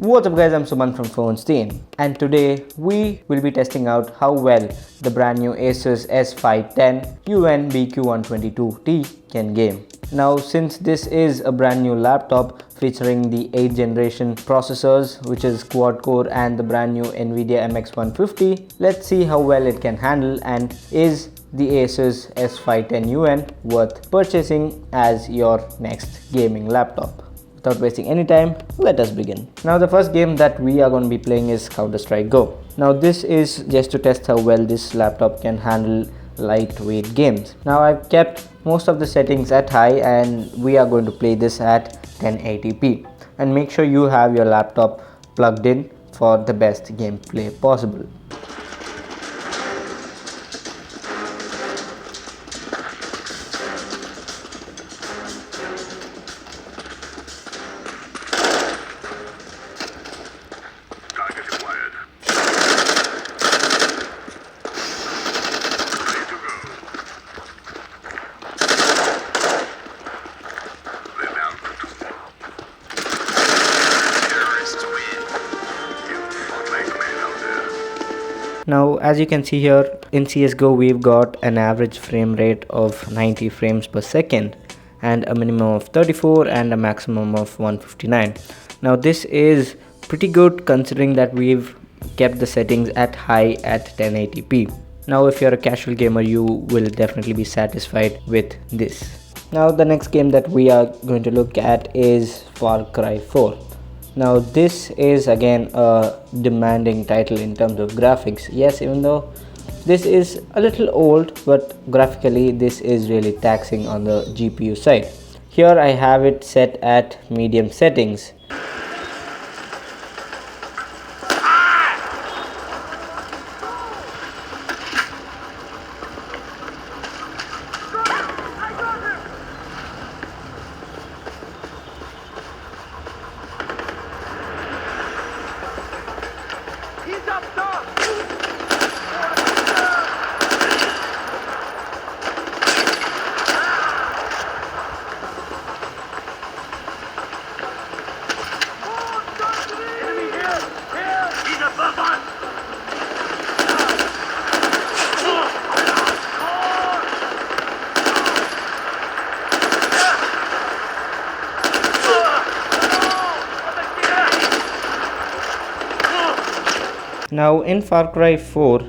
What's up guys, I'm Suman from Phone Stein, and today we will be testing out how well the brand new Asus S510UN-BQ217t can game. Now since this is a brand new laptop featuring the 8th generation processors, which is quad core, and the brand new Nvidia MX150, let's see how well it can handle, and is the Asus S510UN worth purchasing as your next gaming laptop. Without wasting any time, let us begin. Now the first game that we are going to be playing is Counter-Strike Go. Now this is just to test how well this laptop can handle lightweight games. Now I've kept most of the settings at high, and we are going to play this at 1080p. And make sure you have your laptop plugged in for the best gameplay possible. Now as you can see here, in CSGO we've got an average frame rate of 90 frames per second and a minimum of 34 and a maximum of 159. Now this is pretty good considering that we've kept the settings at high at 1080p. Now if you're a casual gamer, you will definitely be satisfied with this. Now the next game that we are going to look at is Far Cry 4. Now this is again a demanding title in terms of graphics. Yes, even though this is a little old, but graphically this is really taxing on the GPU side. Here I have it set at medium settings. Now in Far Cry 4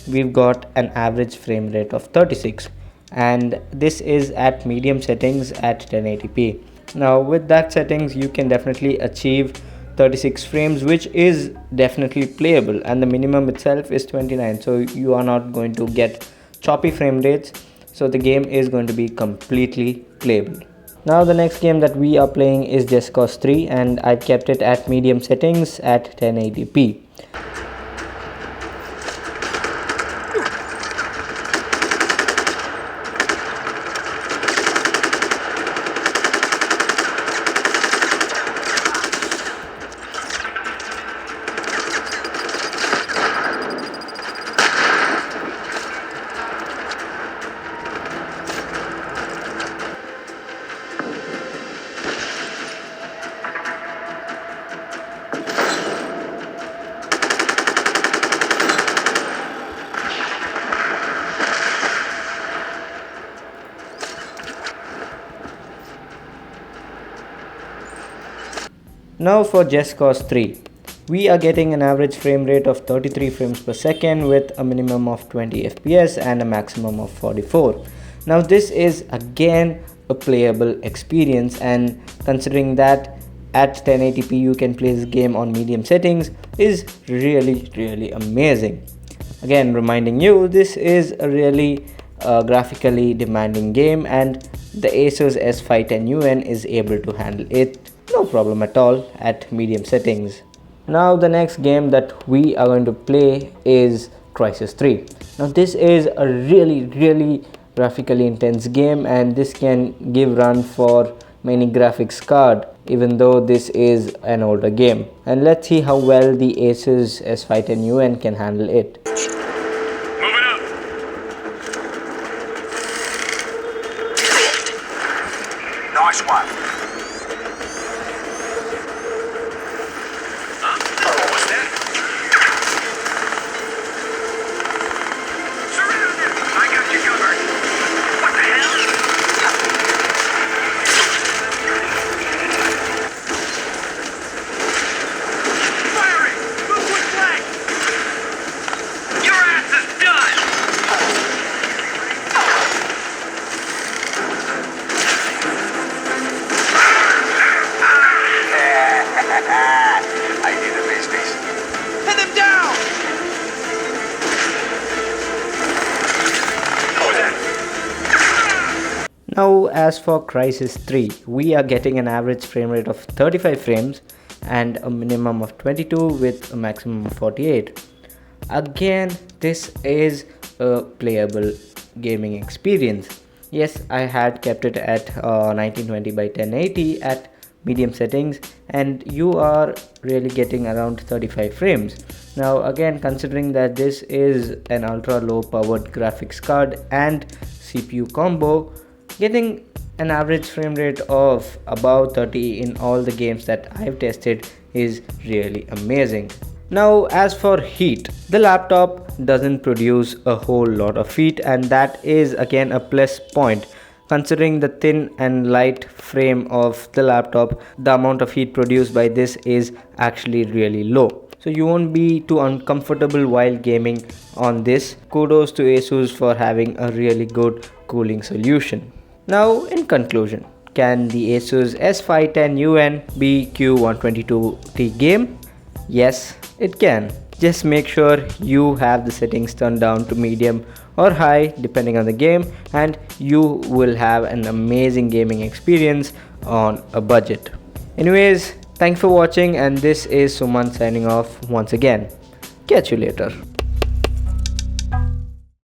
we've got an average frame rate of 36, and this is at medium settings at 1080p. Now with that settings you can definitely achieve 36 frames, which is definitely playable, and the minimum itself is 29, so you are not going to get choppy frame rates, so the game is going to be completely playable. Now the next game that we are playing is Just Cause 3, and I've kept it at medium settings at 1080p. Now for Just Cause 3, we are getting an average frame rate of 33 frames per second with a minimum of 20 FPS and a maximum of 44. Now this is again a playable experience, and considering that at 1080p you can play this game on medium settings is really amazing. Again, reminding you, this is a really graphically demanding game, and the Asus S510UN is able to handle it no problem at all at medium settings. Now the next game that we are going to play is Crysis 3. Now this is a really graphically intense game, and this can give run for many graphics card, even though this is an older game. And let's see how well the Asus S510UN can handle it. Nice one. Huh? I need a base station. Hit him down! Now as for Crysis 3, we are getting an average frame rate of 35 frames and a minimum of 22 with a maximum of 48. Again, this is a playable gaming experience. Yes, I had kept it at 1920 by 1080 at medium settings, and you are really getting around 35 frames. Now again, considering that this is an ultra low powered graphics card and CPU combo, getting an average frame rate of about 30 in all the games that I've tested is really amazing. Now as for heat, the laptop doesn't produce a whole lot of heat, and that is again a plus point. Considering the thin and light frame of the laptop, the amount of heat produced by this is actually really low. So you won't be too uncomfortable while gaming on this. Kudos to Asus for having a really good cooling solution. Now in conclusion, can the Asus S510UN-BQ217t game? Yes, it can. Just make sure you have the settings turned down to medium or high depending on the game, and you will have an amazing gaming experience on a budget. Anyways, thanks for watching, and this is Suman signing off once again. Catch you later.